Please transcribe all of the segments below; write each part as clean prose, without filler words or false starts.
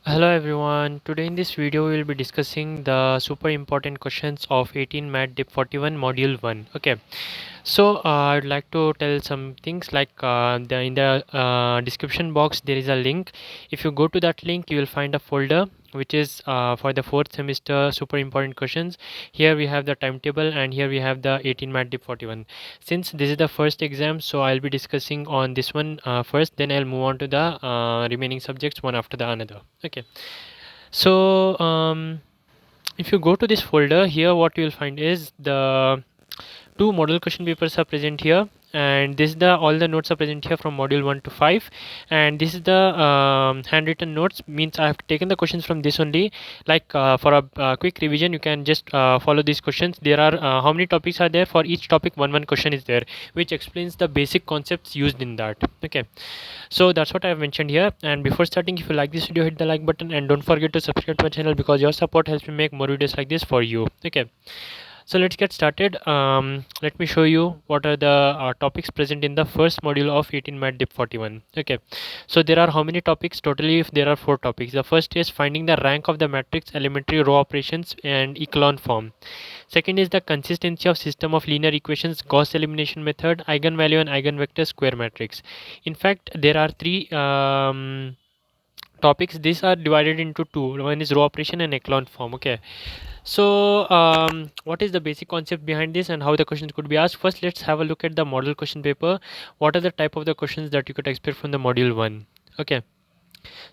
Hello everyone. Today in this video we will be discussing the super important questions of 18MATDIP41 module 1. Okay. So I'd like to tell some things like in the description box there is a link. If you go to that link you will find a folder which is for the fourth semester super important questions. Here we have the timetable and here we have the 18MATDIP41. Since this is the first exam, so I'll be discussing on this one first, then I'll move on to the remaining subjects one after the another. Okay. So if you go to this folder here, what you will find is the two model question papers are present here, and this is the all the notes are present here from module 1 to 5, and this is the handwritten notes, means I have taken the questions from this only. Like for a quick revision you can just follow these questions. There are how many topics are there? For each topic one question is there, which explains the basic concepts used in that. Okay, so that's what I have mentioned here. And before starting, if you like this video, hit the like button and don't forget to subscribe to my channel, because your support helps me make more videos like this for you. Okay, so let's get started. Let me show you what are the topics present in the first module of 18MATDIP41. Okay, so there are how many topics totally? If there are 4 topics. The first is finding the rank of the matrix, elementary row operations and echelon form. Second is the consistency of system of linear equations, Gauss elimination method, eigenvalue and eigenvector square matrix. In fact, there are 3 topics. These are divided into 2. One is row operation and echelon form. Okay, so what is the basic concept behind this and how the questions could be asked? First, let's have a look at the model question paper. What are the type of the questions that you could expect from the module 1? Okay,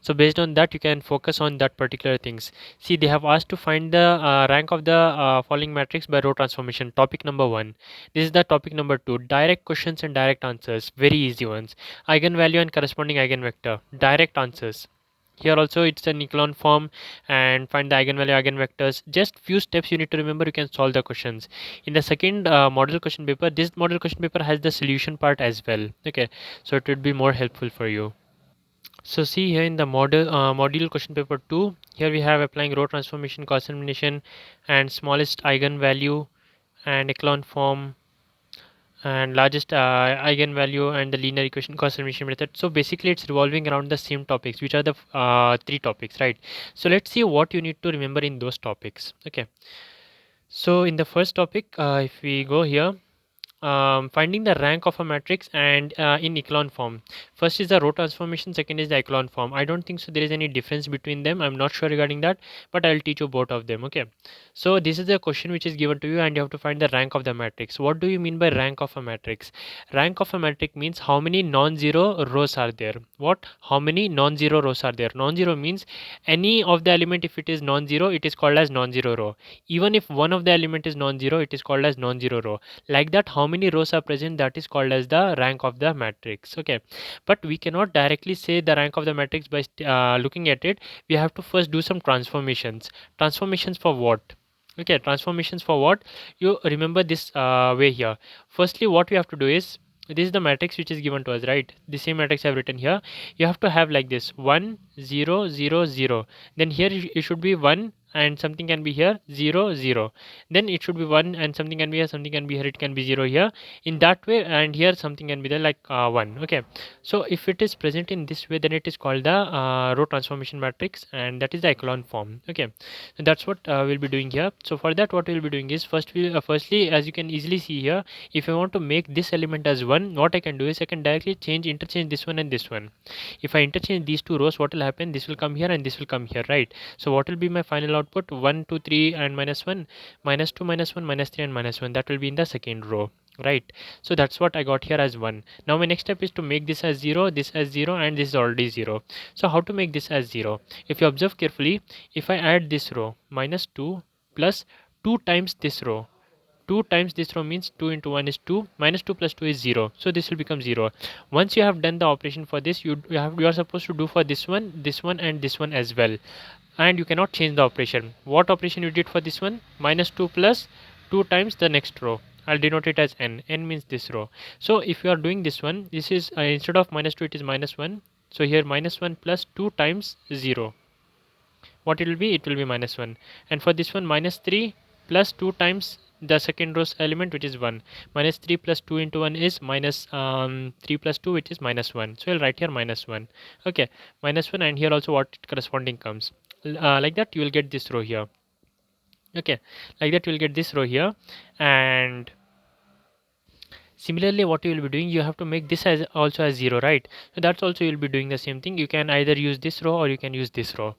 so based on that you can focus on that particular things. See, they have asked to find the rank of the following matrix by row transformation. Topic number 1. This is the topic number 2. Direct questions and direct answers, very easy ones. Eigenvalue and corresponding eigenvector, direct answers. Here also it's an echelon form, and find the eigenvalue, eigenvectors. Just few steps you need to remember, you can solve the questions. In the second model question paper, this model question paper has the solution part as well. Okay, so it would be more helpful for you. So see here in the module question paper 2, here we have applying row transformation, Gauss elimination, and smallest eigenvalue and echelon form, and largest eigenvalue and the linear equation Gauss elimination method. So basically it's revolving around the same topics, which are the 3 topics, right? So let's see what you need to remember in those topics. Okay, so in the first topic, if we go here, finding the rank of a matrix and in echelon form. First is the row transformation, second is the echelon form. I don't think so there is any difference between them. I'm not sure regarding that, but I'll teach you both of them. Okay, so this is the question which is given to you and you have to find the rank of the matrix. What do you mean by rank of a matrix? Rank of a matrix means how many non-zero rows are there. What? How many non-zero rows are there? Non-zero means any of the element, if it is non-zero, it is called as non-zero row. Even if one of the element is non-zero, it is called as non-zero row. Like that, how many rows are present, that is called as the rank of the matrix. Okay, but we cannot directly say the rank of the matrix by looking at it. We have to first do some transformations. Transformations for what? Okay, transformations for what? You remember this way here. Firstly, what we have to do is, this is the matrix which is given to us, right? The same matrix I have written here. You have to have like this 1 0 0 0. Then here it should be 1 and something can be here 0 0. Then it should be 1 and something can be here, something can be here, it can be 0 here, in that way, and here something can be there like 1. Okay, so if it is present in this way, then it is called the row transformation matrix, and that is the echelon form. Okay, so that's what we'll be doing here. So for that, what we'll be doing is, firstly, as you can easily see here, if I want to make this element as 1, what I can do is I can directly interchange this one and this one. If I interchange these 2 rows, what will happen? This will come here and this will come here, right? So what will be my final output? 1 2 3 and minus 1, minus 2 minus 1, minus 3 and minus 1. That will be in the second row, right? So that's what I got here as 1. Now my next step is to make this as 0, this as 0, and this is already 0. So how to make this as 0? If you observe carefully, if I add this row, minus 2 plus 2 times this row, 2 times this row means 2 into 1 is 2, minus 2 plus 2 is 0, so this will become 0. Once you have done the operation for this, you are supposed to do for this one, and this one as well, and you cannot change the operation. What operation you did for this one? Minus 2 plus 2 times the next row. I'll denote it as n. N means this row. So if you are doing this one, this is instead of minus 2, it is minus 1. So here minus 1 plus 2 times 0. What it will be? It will be minus 1. And for this one, minus 3 plus 2 times the second row's element, which is 1. Minus 3 plus 2 into 1 is minus 3 plus 2, which is minus 1. So I'll write here minus 1. Okay, minus 1, and here also what corresponding comes. Like that you will get this row here. Okay, like that you will get this row here. And similarly, what you will be doing, you have to make this as also as 0, right? So that's also you'll be doing the same thing. You can either use this row or you can use this row.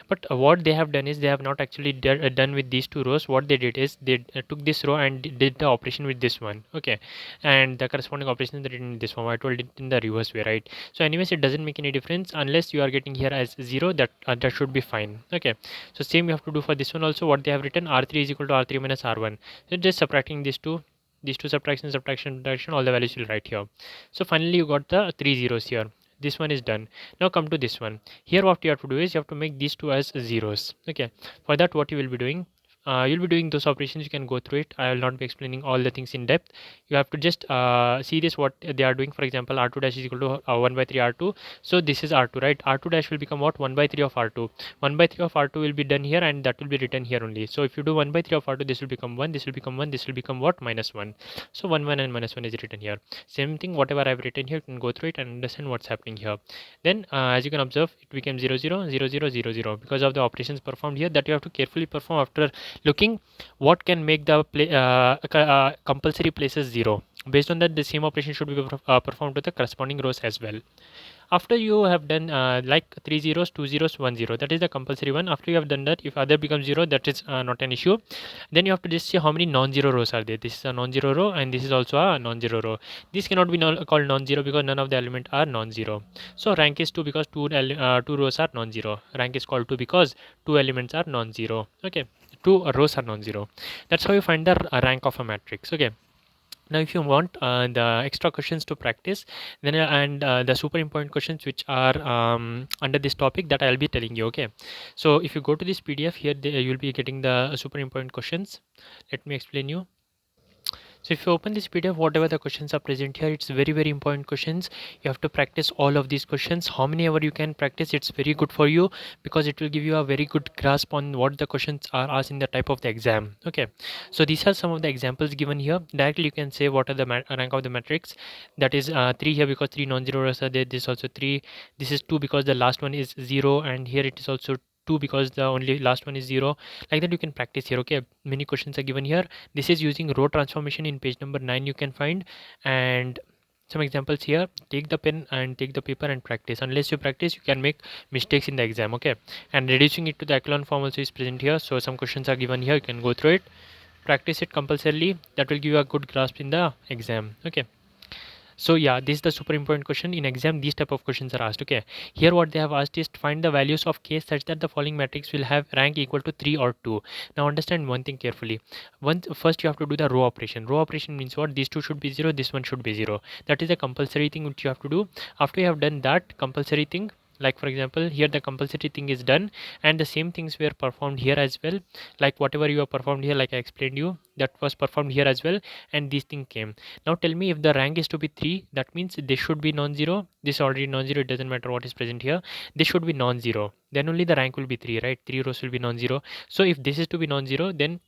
But what they have done is they have not actually done with these two rows. What they did is they took this row and did the operation with this one. Okay, and the corresponding operation they did in this one. I told it in the reverse way, right? So anyways, it doesn't make any difference unless you are getting here as 0. That should be fine. Okay, so same you have to do for this one also. What they have written, r3 is equal to r3 minus r1. So just subtracting these two subtraction, all the values will write here. So finally you got the 3 zeros here. This one is done. Now come to this one. Here what you have to do is you have to make these two as zeros. Okay, for that what you will be doing, you'll be doing those operations. You can go through it. I will not be explaining all the things in depth. You have to just see this what they are doing. For example, r2 dash is equal to 1 by 3 r2. So this is r2, right? r2 dash will become what? 1 by 3 of r2. 1 by 3 of r2 will be done here, and that will be written here only. So if you do 1 by 3 of r2, this will become 1, this will become 1, this will become what? Minus 1. So 1 1 and minus 1 is written here. Same thing, whatever I've written here, you can go through it and understand what's happening here. Then as you can observe, it became 0 0 0 0 0 0 because of the operations performed here that you have to carefully perform after looking what can make the compulsory places 0. Based on that, the same operation should be performed to the corresponding rows as well. After you have done like 3 zeros, 2 zeros, 1 0, that is the compulsory one. After you have done that, if other becomes 0, that is not an issue. Then you have to just see how many non-zero rows are there. This is a non-zero row and this is also a non-zero row. This cannot be called non-zero because none of the elements are non-zero. So rank is 2 because two rows are non-zero. Rank is called 2 because 2 elements are non-zero. Okay, 2 rows are non-zero. That's how you find the rank of a matrix. Okay. Now if you want the extra questions to practice, then and the super important questions which are under this topic, that I'll be telling you. Okay, so if you go to this PDF here, you'll be getting the super important questions. Let me explain you. So if you open this PDF, whatever the questions are present here, it's very important questions. You have to practice all of these questions. How many ever you can practice, it's very good for you because it will give you a very good grasp on what the questions are asked in the type of the exam. Okay, so these are some of the examples given here. Directly you can say what are the rank of the matrix. That is 3 here because 3 non-zero rows are there. This is also 3. This is 2 because the last one is 0, and here it is also 2 because the only last one is 0. Like that you can practice here. Okay, many questions are given here. This is using row transformation in page number 9 you can find, and some examples here. Take the pen and take the paper and practice. Unless you practice, you can make mistakes in the exam. Okay, and reducing it to the echelon form also is present here. So some questions are given here, you can go through it, practice it compulsorily. That will give you a good grasp in the exam. Okay, so yeah, this is the super important question in exam. These type of questions are asked. Okay, here what they have asked is to find the values of k such that the following matrix will have rank equal to 3 or 2. Now understand one thing carefully. First you have to do the row operation. Row operation means what? These two should be 0, this one should be 0. That is a compulsory thing which you have to do. After you have done that compulsory thing, like for example here the compulsory thing is done, and the same things were performed here as well. Like whatever you have performed here, like I explained you, that was performed here as well, and this thing came. Now tell me, if the rank is to be 3, that means this should be non-zero. This is already non-zero, it doesn't matter what is present here. This should be non-zero, then only the rank will be 3, right? 3 rows will be non-zero. So if this is to be non-zero, then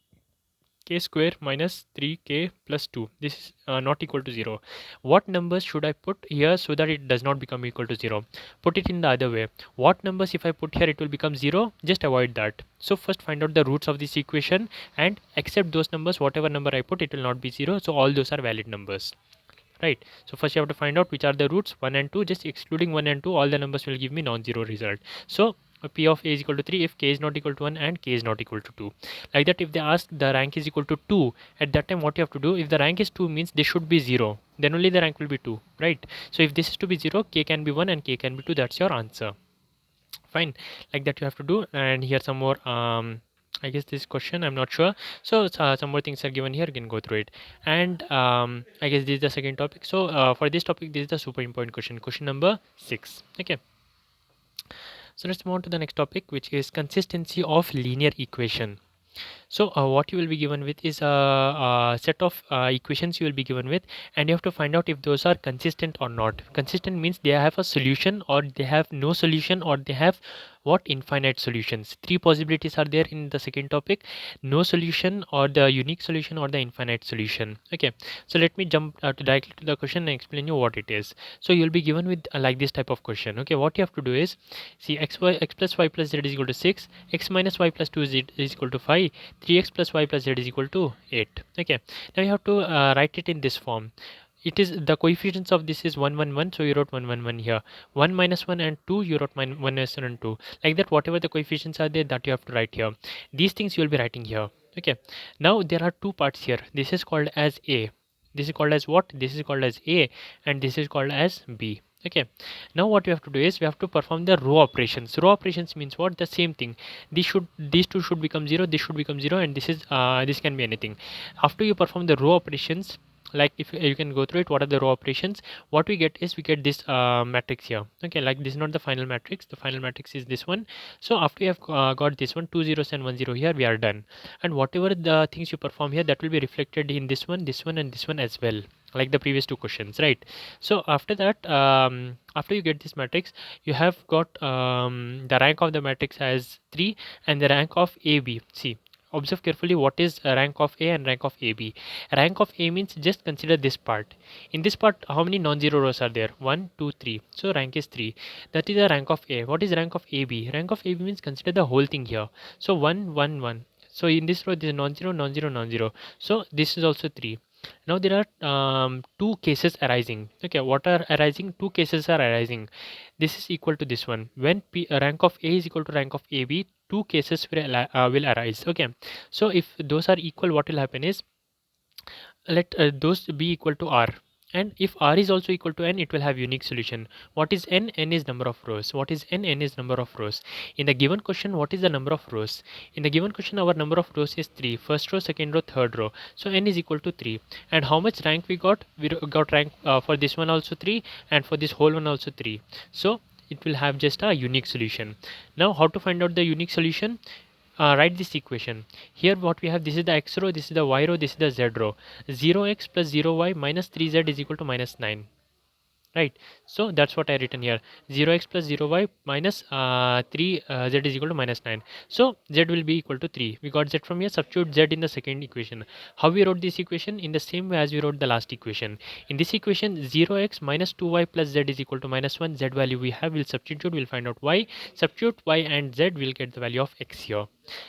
k square minus 3k plus 2, this is not equal to 0. What numbers should I put here so that it does not become equal to 0? Put it in the other way. What numbers if I put here it will become 0? Just avoid that. So first find out the roots of this equation and accept those numbers. Whatever number I put, it will not be 0, so all those are valid numbers, right? So first you have to find out which are the roots 1 and 2. Just excluding 1 and 2, all the numbers will give me non-zero result. So p of a is equal to 3 if k is not equal to 1 and k is not equal to 2. Like that, if they ask the rank is equal to 2, at that time what you have to do, if the rank is 2 means this should be 0, then only the rank will be 2, right? So if this is to be 0, k can be 1 and k can be 2. That's your answer. Fine, like that you have to do. And here some more I guess this question, I'm not sure. So some more things are given here, you can go through it. And I guess this is the second topic. So for this topic, this is the super important question number 6. Okay, so let's move on to the next topic, which is consistency of linear equation. So what you will be given with is a set of equations you will be given with, and you have to find out if those are consistent or not. Consistent means they have a solution, or they have no solution, or they have what infinite solutions. Three possibilities are there in the second topic: no solution, or the unique solution, or the infinite solution. Okay, so let me jump directly to the question and explain you what it is. So you'll be given with like this type of question. Okay, what you have to do is, see, x plus y plus z is equal to 6, x minus y plus 2 z is equal to 5, 3x plus y plus z is equal to 8. Okay, now you have to write it in this form. It is the coefficients of this is 1 1 1, so you wrote 1 1 1 here. 1 minus 1 and 2, you wrote 1 minus 1 and 2. Like that, whatever the coefficients are there, that you have to write here. These things you will be writing here. Okay, now there are two parts here. This is called as A, this is called as what? This is called as A, and this is called as B. Okay, now what we have to do is we have to perform the row operations. Row operations means what? The same thing. These two should become 0, this should become 0, and this can be anything. After you perform the row operations, like if you can go through it, what are the row operations, what we get is we get this matrix here. Okay, like this is not the final matrix, the final matrix is this one. So after you have got this one, 2 zeros and 1 0 here, we are done. And whatever the things you perform here, that will be reflected in this one, this one, and this one as well, like the previous two questions, right? So after that, after you get this matrix, you have got the rank of the matrix as 3 and the rank of AB. See, observe carefully what is rank of A and rank of AB. Rank of A means just consider this part. In this part, how many non-zero rows are there? 1 2 3. So rank is 3. That is the rank of A. What is rank of AB? Rank of AB means consider the whole thing here. So 1 1 1. So in this row, this is non-zero, non-zero, non-zero. So this is also 3. Now there are two cases arising. Okay, what are arising? Two cases are arising. This is equal to this one. When rank of A is equal to rank of AB, two cases will arise. Okay, so if those are equal, what will happen is, let those be equal to R, and if R is also equal to N, it will have unique solution. What is N? N is number of rows. What is N? N is number of rows. In the given question, what is the number of rows? In the given question, our number of rows is 3. First row, second row, third row. So N is equal to 3. And how much rank we got? We got rank for this one also 3, and for this whole one also 3. So it will have just a unique solution. Now how to find out the unique solution? Write this equation. Here what we have, this is the x row, this is the y row, this is the z row. 0x plus 0y minus 3z is equal to minus 9. Right, so that's what I written here. 0x plus 0y minus 3z is equal to minus 9. So z will be equal to 3. We got z from here. Substitute z in the second equation. How we wrote this equation? In the same way as we wrote the last equation. In this equation, 0x minus 2y plus z is equal to minus 1. Z value we have, we'll substitute, we'll find out y. Substitute y and z, will get the value of x here.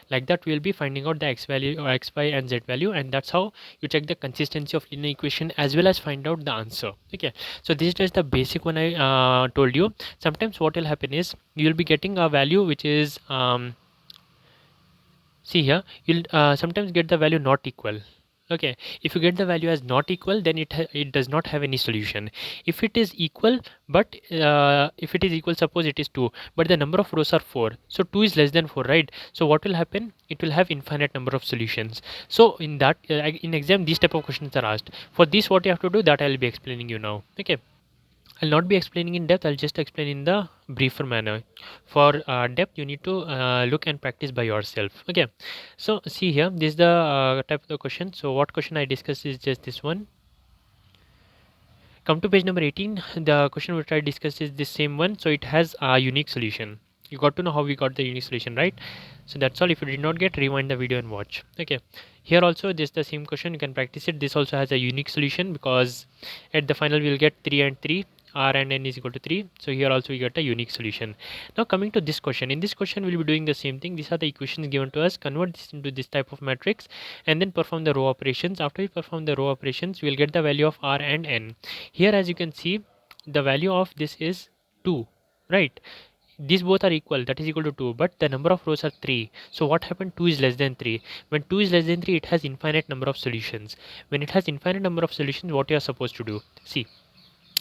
Like that, we will be finding out the x value, or x, y, and z value, and that's how you check the consistency of linear equation as well as find out the answer. Okay, so this is just the basic one I told you. Sometimes what will happen is you will be getting a value which is see here, you'll sometimes get the value not equal. Okay, if you get the value as not equal, then it does not have any solution. If it is equal, but if it is equal, suppose it is 2, but the number of rows are 4, so 2 is less than 4, right? So what will happen? It will have infinite number of solutions. So in that in exam, these type of questions are asked. For this, what you have to do, that I will be explaining you now. Okay, I'll not be explaining in depth, I'll just explain in the briefer manner. For depth, you need to look and practice by yourself. Okay, so see here, this is the type of the question. So what question I discussed is just this one. Come to page number 18. The question which I discussed is the same one, so it has a unique solution. You got to know how we got the unique solution, right? So that's all. If you did not get, rewind the video and watch. Okay, here also this the same question, you can practice it. This also has a unique solution because at the final we'll get 3 and 3, r and n is equal to 3. So here also we get a unique solution. Now coming to this question, in this question we'll be doing the same thing. These are the equations given to us. Convert this into this type of matrix and then perform the row operations. After we perform the row operations, we'll get the value of r and n. Here as you can see, the value of this is 2, right? These both are equal, that is equal to 2, but the number of rows are 3. So what happened? 2 is less than 3. When 2 is less than 3, it has infinite number of solutions. When it has infinite number of solutions, what you are supposed to do? See,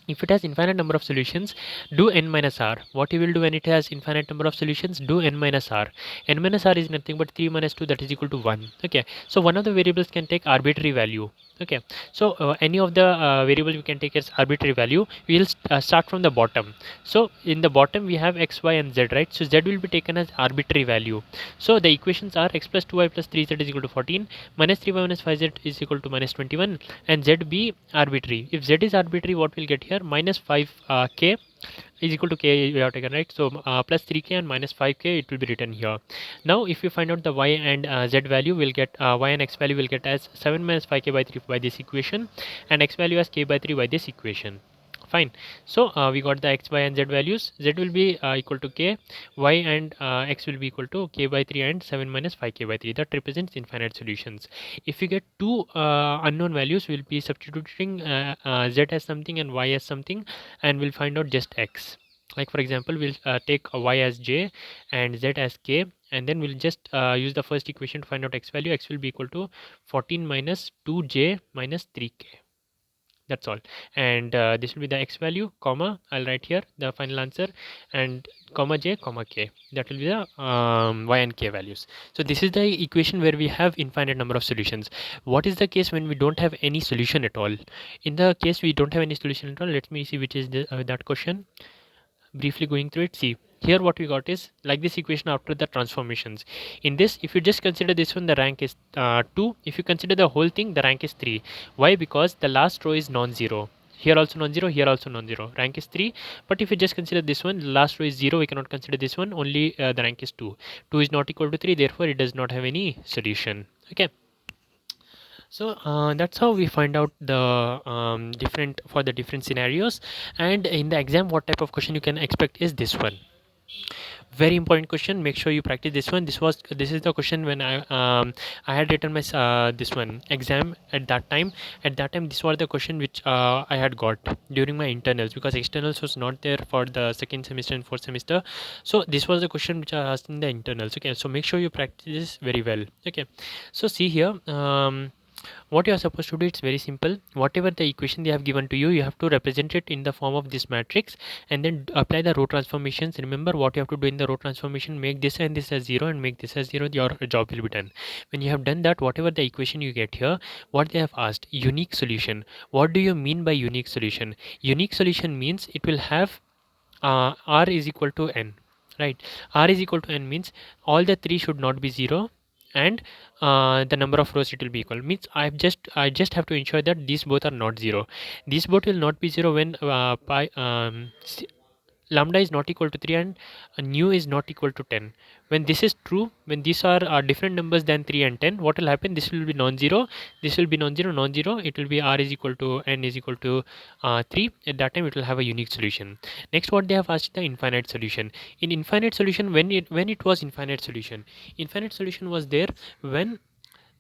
if it has infinite number of solutions, do n minus r. What you will do when it has infinite number of solutions? Do n minus r. N minus r is nothing but 3 minus 2, that is equal to 1. Okay, so one of the variables can take arbitrary value. Okay, so any of the variable we can take as arbitrary value. We will start from the bottom. So in the bottom we have x, y, and z, right? So z will be taken as arbitrary value. So the equations are x plus 2y plus 3z is equal to 14, minus 3y minus 5z is equal to minus 21, and z be arbitrary. If z is arbitrary, what we'll get here? here, minus 5k is equal to k we have taken, right? So plus 3k and minus 5k, it will be written here. Now if you find out the y and z value, we'll get y and x value will get as 7 minus 5k by 3 by this equation, and x value as k by 3 by this equation. Fine. So we got the x, y and z values. Z will be equal to k, y and x will be equal to k by 3 and 7 minus 5k by 3. That represents infinite solutions. If you get two unknown values, we'll be substituting z as something and y as something, and we'll find out just x. Like for example, we'll take y as j and z as k, and then we'll just use the first equation to find out x value. X will be equal to 14 minus 2j minus 3k. That's all. And this will be the x value, comma, I'll write here the final answer, and comma j comma k. That will be the y and k values. So this is the equation where we have infinite number of solutions. What is the case when we don't have any solution at all? In the case we don't have any solution at all, let me see which is that question. Briefly going through it, see here what we got is like this equation after the transformations. In this, if you just consider this one, the rank is 2. If you consider the whole thing, the rank is 3. Why? Because the last row is non-zero. Here also non-zero, here also non-zero. Rank is 3. But if you just consider this one, the last row is 0. We cannot consider this one. Only the rank is 2. 2 is not equal to 3. Therefore, it does not have any solution. Okay. So that's how we find out the different for the different scenarios. And in the exam, what type of question you can expect is this one. Very important question. Make sure you practice this one. This is the question when I had written my this one exam at that time. At that time, this was the question which I had got during my internals, because externals was not there for the second semester and fourth semester. So this was the question which I asked in the internals. Okay, so make sure you practice this very well. Okay, so see here. What you are supposed to do, it's very simple. Whatever the equation they have given to you, you have to represent it in the form of this matrix, and then apply the row transformations. Remember what you have to do in the row transformation: make this and this as 0 and make this as 0. Your job will be done. When you have done that, whatever the equation you get here, what they have asked, unique solution. What do you mean by unique solution? Unique solution means it will have r is equal to n, right? R is equal to n means all the three should not be 0, and the number of rows it will be equal. Means I just have to ensure that these both are not 0. These both will not be 0 when lambda is not equal to 3 and nu is not equal to 10. When this is true, when these are different numbers than 3 and 10, what will happen? This will be non-zero, this will be non-zero, it will be r is equal to n is equal to 3. At that time it will have a unique solution. Next, what they have asked, the infinite solution. In infinite solution, when it was infinite solution was there when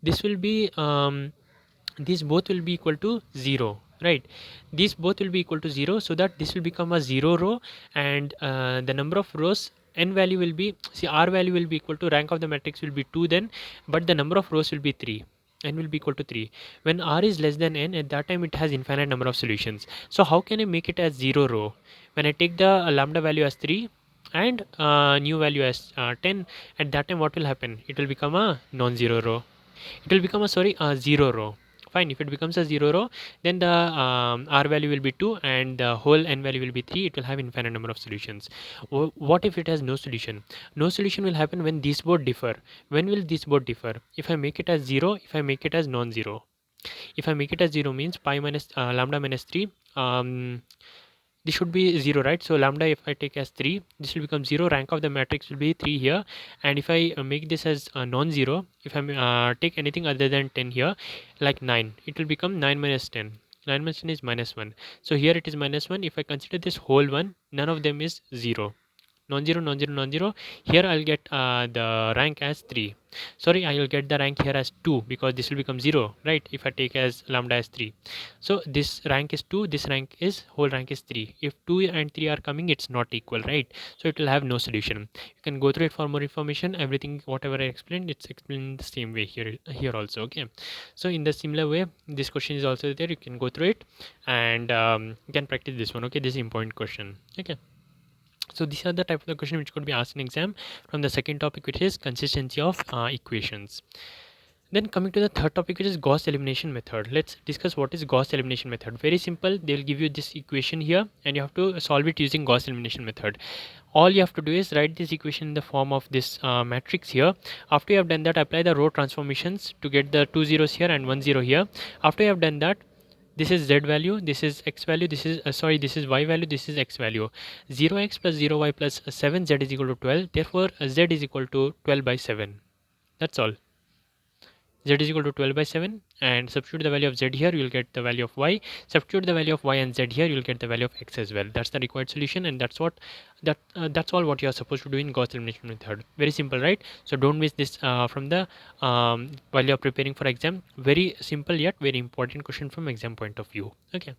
this will be these both will be equal to 0, right? These both will be equal to 0, so that this will become a 0 row, and the number of rows, n value will be, see, r value will be equal to rank of the matrix will be 2 then, but the number of rows will be 3. N will be equal to 3. When r is less than n, at that time it has infinite number of solutions. So how can I make it as 0 row? When I take the lambda value as 3 and new value as 10, at that time what will happen? It will become a non-zero row. It will become a 0 row. Fine. If it becomes a 0 row, then the r value will be 2 and the whole n value will be 3. It will have infinite number of solutions. What if it has no solution? No solution will happen when these both differ. When will these both differ? If I make it as 0, if I make it as non-zero. If I make it as 0 means pi minus lambda minus 3. This should be 0, right? So lambda, if I take as 3, this will become 0. Rank of the matrix will be 3 here. And if I make this as non-zero, if I take anything other than 10 here, like 9, it will become 9 minus 10. 9 minus 10 is minus 1. So here it is minus 1. If I consider this whole one, none of them is 0. Non-zero, non-zero, non-zero. Here I'll get the rank as 3. Sorry, I will get the rank here as 2, because this will become 0, right? If I take as lambda as 3. So this rank is 2, this rank is, whole rank is 3. If 2 and 3 are coming, it's not equal, right? So it will have no solution. You can go through it for more information. Everything, whatever I explained, it's explained the same way here also, okay? So in the similar way, this question is also there. You can go through it and you can practice this one, okay? This is important question, okay? So these are the type of the question which could be asked in exam from the second topic, which is consistency of equations. Then coming to the third topic, which is Gauss elimination method. Let's discuss what is Gauss elimination method. Very simple. They will give you this equation here and you have to solve it using Gauss elimination method. All you have to do is write this equation in the form of this matrix here. After you have done that, apply the row transformations to get the 2 zeros here and 1 0 here. After you have done that, This is z value, this is x value, this is sorry, this is y value, this is x value. 0x plus 0y plus 7, z is equal to 12. Therefore, z is equal to 12 by 7. That's all. Z is equal to 12 by 7, and substitute the value of z here, you will get the value of y. Substitute the value of y and z here, you will get the value of x as well. That's the required solution, and that's all what you are supposed to do in Gauss elimination method. Very simple, right? So don't miss this from the while you are preparing for exam. Very simple yet very important question from exam point of view. Okay.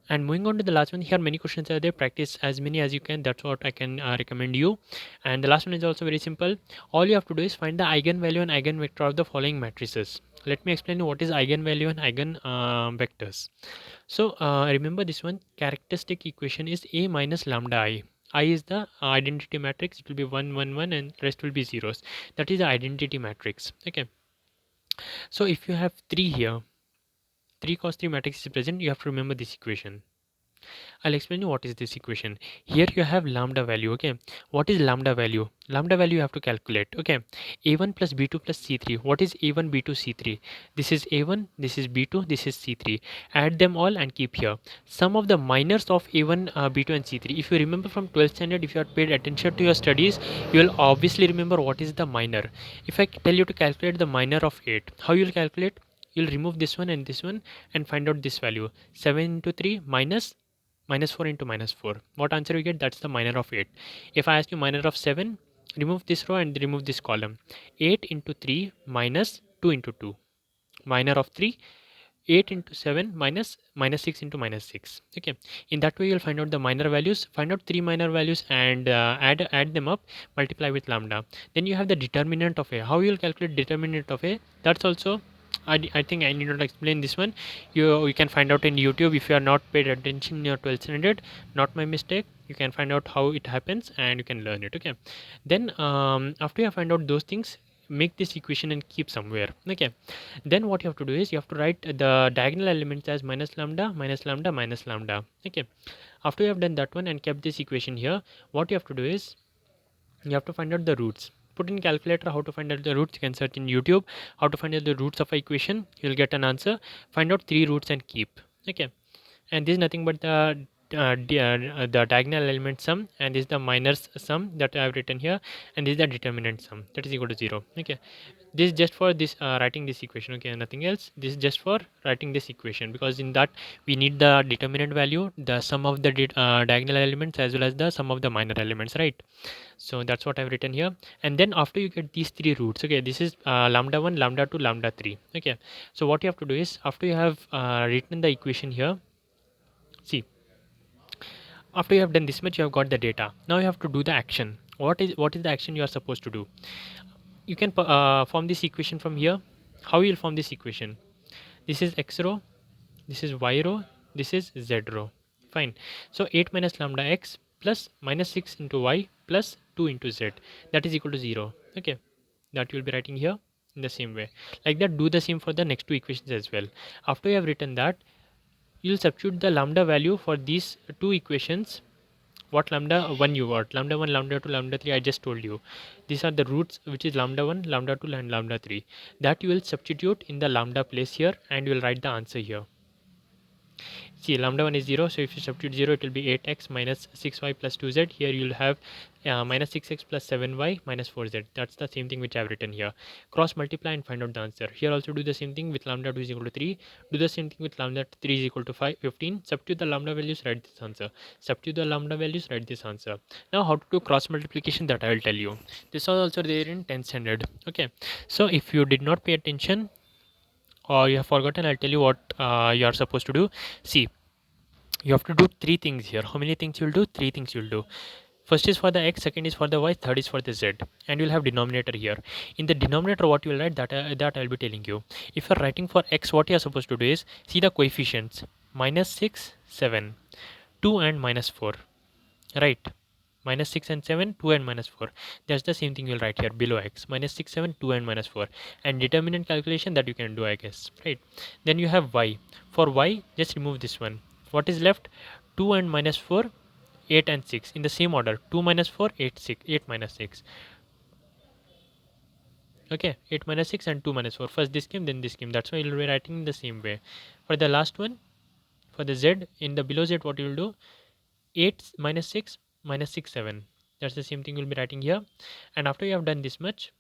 And moving on to the last one, here many questions are there. Practice as many as you can. That's what I can recommend you. And the last one is also very simple. All you have to do is find the eigenvalue and eigenvector of the following matrices. Let me explain you what is eigenvalue and eigenvectors. So remember this one. Characteristic equation is A minus lambda I. I is the identity matrix. It will be 1 1 1 and rest will be zeros. That is the identity matrix. Okay. So if you have 3 here, 3 cos 3 matrix is present, you have to remember this equation. I'll explain you what is this equation. Here you have lambda value. Okay, what is lambda value? Lambda value you have to calculate. Okay, a1 plus b2 plus c3. What is a1 b2 c3? This is a1, this is b2, this is c3. Add them all and keep here sum of the minors of a1 b2 and c3. If you remember from 12th standard, if you had paid attention to your studies, you will obviously remember what is the minor. If I tell you to calculate the minor of 8, how you will calculate? You'll remove this one and find out this value. 7 into 3 minus 4 into minus 4. What answer you get? That's the minor of 8. If I ask you minor of 7, remove this row and remove this column. 8 into 3 minus 2 into 2. Minor of 3, 8 into 7 minus 6 into minus 6. Okay, in that way you'll find out the minor values, find out 3 minor values and add them up, multiply with lambda. Then you have the determinant of a. How you'll calculate determinant of a? That's also I think I need not explain this one. You can find out in YouTube. If you are not paid attention in your 12th standard, not my mistake, you can find out how it happens and you can learn it. Okay, then after you find out those things, make this equation and keep somewhere. Okay, then what you have to do is you have to write the diagonal elements as minus lambda minus lambda minus lambda. Okay, after you have done that one and kept this equation here, what you have to do is you have to find out the roots. Put in calculator how to find out the roots. You can search in YouTube how to find out the roots of a equation. You'll get an answer. Find out 3 roots and keep. Okay, and this is nothing but the diagonal element sum, and this is the minors sum that I have written here, and this is the determinant sum that is equal to 0. Okay, this is just for this writing this equation. Okay, nothing else. This is just for writing this equation, because in that we need the determinant value, the sum of the diagonal elements as well as the sum of the minor elements, right? So that's what I've written here. And then after you get these 3 roots, okay, this is lambda 1, lambda 2, lambda 3. Okay, so what you have to do is after you have written the equation here, see, after you have done this much, you have got the data. Now you have to do the action. What is the action you are supposed to do? You can form this equation from here. How you will form this equation? This is x row, this is y row, this is z row. Fine. So 8 minus lambda x plus minus 6 into y plus 2 into z, that is equal to 0. Okay, that you will be writing here in the same way. Like that, do the same for the next 2 equations as well. After you have written that, you will substitute the lambda value for these 2 equations. What lambda 1 you got? Lambda 1, lambda 2, lambda 3, I just told you. These are the roots, which is lambda 1, lambda 2 and lambda 3. That you will substitute in the lambda place here, and you will write the answer here. See, lambda 1 is 0, so if you substitute 0, it will be 8x minus 6y plus 2z. Here you will have minus 6x plus 7y minus 4z. That's the same thing which I have written here. Cross multiply and find out the answer. Here also do the same thing with lambda 2 is equal to 3. Do the same thing with lambda 3 is equal to 15. Substitute the lambda values, write this answer. Substitute the lambda values, write this answer. Now how to do cross multiplication, that I will tell you. This was also there in 10th standard. Okay, so if you did not pay attention or you have forgotten, I'll tell you what you are supposed to do. See, you have to do 3 things here. How many things you'll do? 3 things you'll do. First is for the x, second is for the y, third is for the z, and you'll have denominator here. In the denominator, what you will write, that I'll be telling you. If you're writing for x, what you are supposed to do is see the coefficients: minus 6, 7, 2 and minus 4, right? Minus 6 and 7, 2 and minus 4. That's the same thing you'll write here below x. Minus 6, 7, 2 and minus 4. And determinant calculation that you can do, I guess, right? Then you have y. For y, just remove this one. What is left? 2 and minus 4, 8 and 6 in the same order. 2 minus 4, 8, 6, 8 minus 6. Okay, 8 minus 6 and 2 minus 4. First this came, then this came. That's why you'll be writing in the same way. For the last one, for the z, in the below z, what you will do, 8 minus 6 minus 6 7. That's the same thing you'll be writing here. And after you have done this much,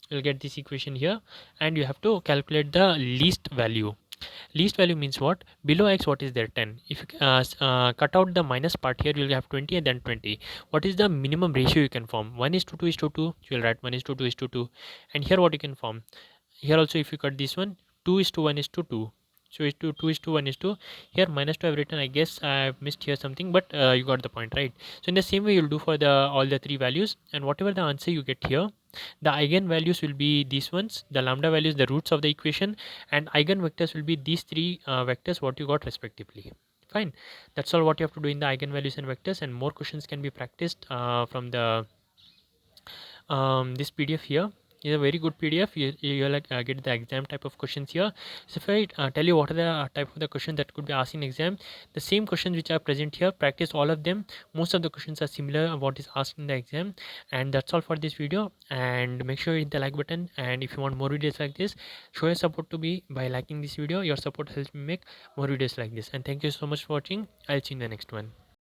you'll get this equation here, and you have to calculate the least value. Least value means what? Below x, what is there? 10. If you cut out the minus part here, you'll have 20 and then 20. What is the minimum ratio you can form? 1 is to 2 is to 2. You'll write 1 is to 2 is to 2. And here what you can form? Here also, if you cut this one, 2 is to 1 is to 2. So is to 2 is to 1 is to, here minus 2 I've written. I guess I've missed here something, but you got the point, right? So in the same way you'll do for the all the three values, and whatever the answer you get here, the eigenvalues will be these ones, the lambda values, the roots of the equation, and eigenvectors will be these three vectors what you got respectively. Fine, that's all what you have to do in the eigenvalues and vectors, and more questions can be practiced from the this PDF here is a very good PDF. You like get the exam type of questions here. So if I tell you what are the type of the questions that could be asked in exam, the same questions which are present here, practice all of them. Most of the questions are similar of what is asked in the exam. And that's all for this video, and make sure you hit the like button, and if you want more videos like this, show your support to me by liking this video. Your support helps me make more videos like this, and thank you so much for watching. I'll see you in the next one.